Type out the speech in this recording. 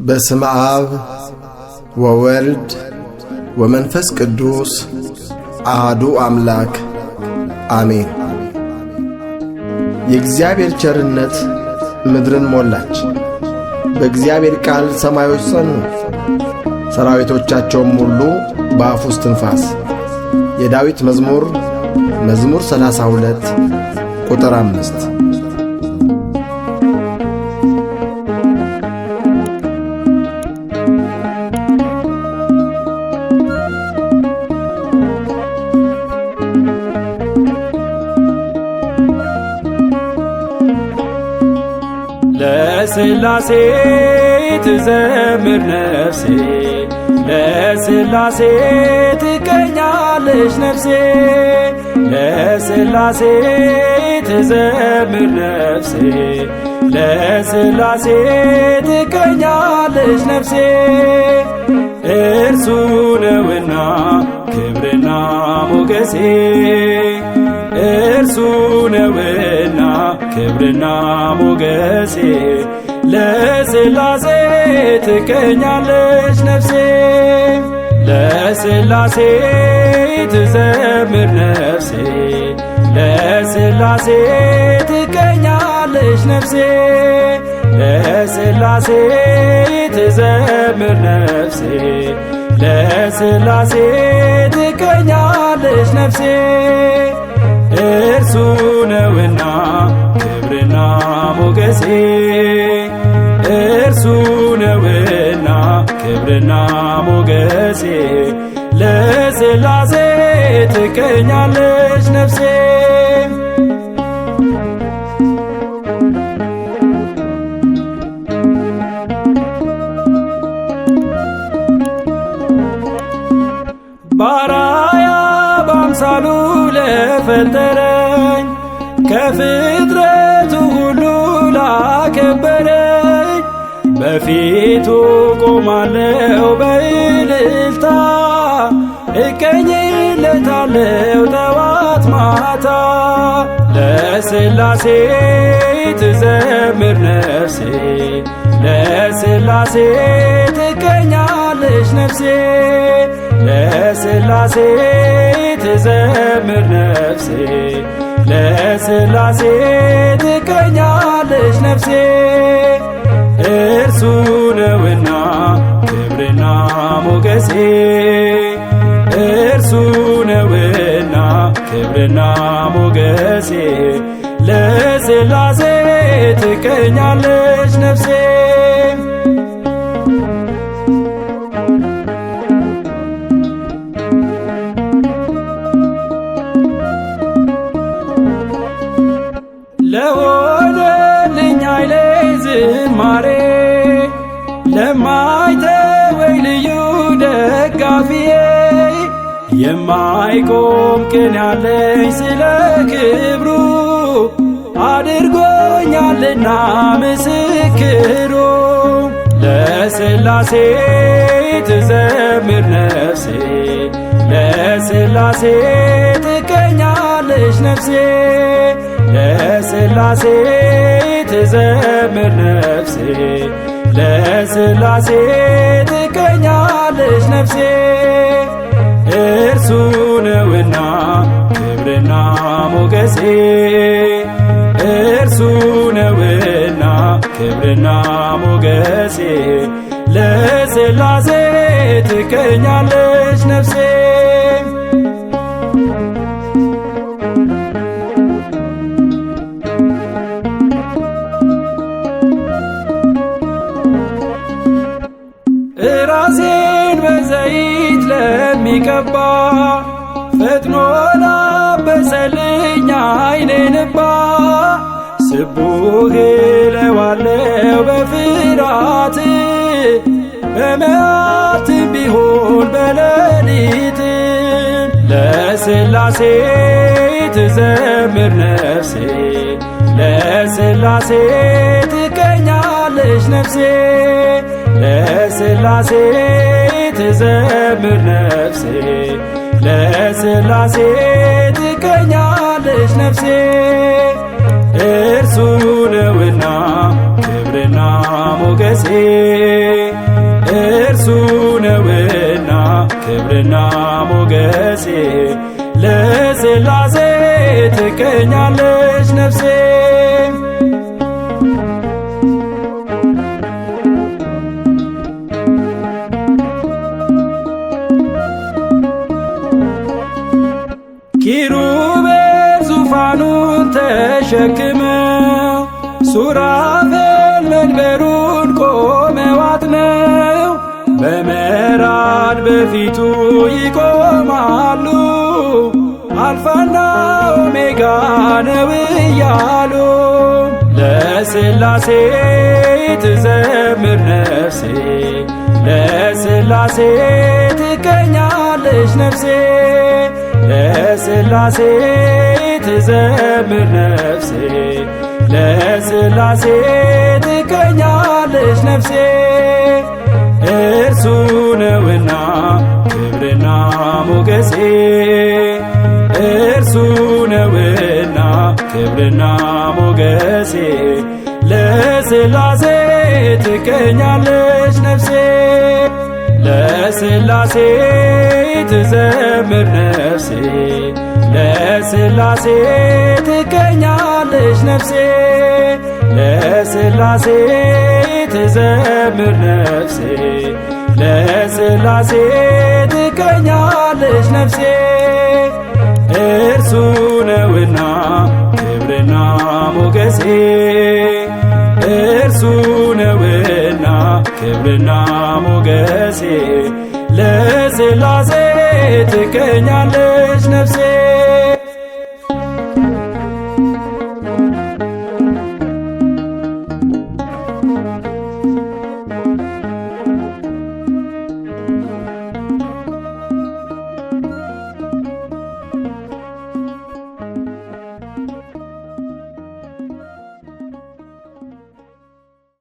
በስመ አብ ወወልድ ወመንፈስ ቅዱስ አሐዱ አምላክ አሜን። የእግዚአብሔር ቸርነት ምድርን ሞላች። በእግዚአብሔር ቃል ሰማዮች ጸኑ፣ ሰራዊቶቻቸውም ሁሉ በአፉ እስትንፋስ። የዳዊት መዝሙር 32 ቁጥር 5። ለሥላሴ ትዘምር ነፍሴ፣ ለሥላሴ ትቀኛለች ነፍሴ። ለሥላሴ ትዘምር ነፍሴ፣ ለሥላሴ ትቀኛለች ነፍሴ። እርሱ ነውና ክብርና ሞገሴ፣ እርሱ ነውና ክብርና ሞገሴ። ለሥላሴ ትቀኛለች ነፍሴ፣ ለሥላሴ ትዘምር ነፍሴ፣ ለሥላሴ ትቀኛለች ነፍሴ። ለሥላሴ ትዘምር ነፍሴ፣ ለሥላሴ ትቀኛለች ነፍሴ። እርሱ ነውና ክብርና ሞገሴ፣ እርሱ ነውና ክብርና ሞገሴ። ለሥላሴ ትቀኛለች ነፍሴ። ባራያ በአምሳሉ ለፈጠረኝ፣ ከፍጥረቱ ሁሉ ላከበረኝ። በፊቱ ቆማለሁ በእልልታ፣ እቀኝለታለሁ ጠዋት ማታ። ለሥላሴ ትዘምር ነፍሴ፣ ለሥላሴ ትቀኛለች ነፍሴ። ለሥላሴ ትዘምር ነፍሴ፣ ለሥላሴ ትቀኛለች ነፍሴ። እርሱ ነውና ክብርና ሞገሴ፣ እርሱ ነውና ክብርና ሞገሴ። ለሥላሴ ትቀኛለች ነፍሴ። ለሆነልኝ ኃይሌ ዝማሬ፣ ለማይተወኝ ልዩ ደጋፊዬ። የማይቆም ቅን ያለኝ ስለ ክብሩ፣ አድርጎኛልና ምስክሩ። ለሥላሴ ትዘምር ነፍሴ፣ ለሥላሴ ትቀኛለች ነፍሴ። ለሥላሴ ትዘምር ነፍሴ፣ ለሥላሴ ትቀኛለች ነፍሴ። እርሱ ነውና ክብርና ሞገሴ፣ እርሱ ነውና ክብርና ሞገሴ። ለሥላሴ ትቀኛለች ነፍሴ። ራሴን በዘይት ለሚቀባ፣ ፈጥኖ ላበሰልኝ ዓይኔን እንባ። ስቡሕ እለዋለሁ በፍርሃት፣ በመዓልትም ቢሆን በሌሊት። ለሥላሴ ትዘምር ነፍሴ፣ ለሥላሴ ትቀኛለች ነፍሴ። ለሥላሴ ትዘምር ነፍሴ፣ ለሥላሴ ትቀኛለች ነፍሴ። እርሱ ነውና ክብርና ሞገሴ እርሱ ነውና ክብርና ሞገሴ ለሥላሴ ትቀኛለች ነፍሴ። ኪሩቤል ዙፋኑን ተሸክመው ሱራፌል መንበሩን ቆመዋት ነው። በመራድ በፊቱ ይቆማሉ አልፋና ኦሜጋ ነው እያሉ ለሥላሴ ትዘምር ነፍሴ ለሥላሴ ትቀኛለች ነፍሴ ለሥላሴ ትዘምር ነፍሴ ለሥላሴ ትቀኛለች ነፍሴ። እርሱ ነውና ክብርና ሞገሴ እርሱ ነውና ክብርና ሞገሴ ለሥላሴ ትቀኛለች ነፍሴ ለሥላሴ ትዘምር ነፍሴ ለሥላሴ ትቀኛለች ነፍሴ ለሥላሴ ትዘምር ነፍሴ ለሥላሴ ትቀኛለች ነፍሴ። እርሱ ነውና ክብርና ሞገሴ እርሱ ነውና ክብርና ሞገሴ ለሥላሴ ትቀኛለች ነፍሴ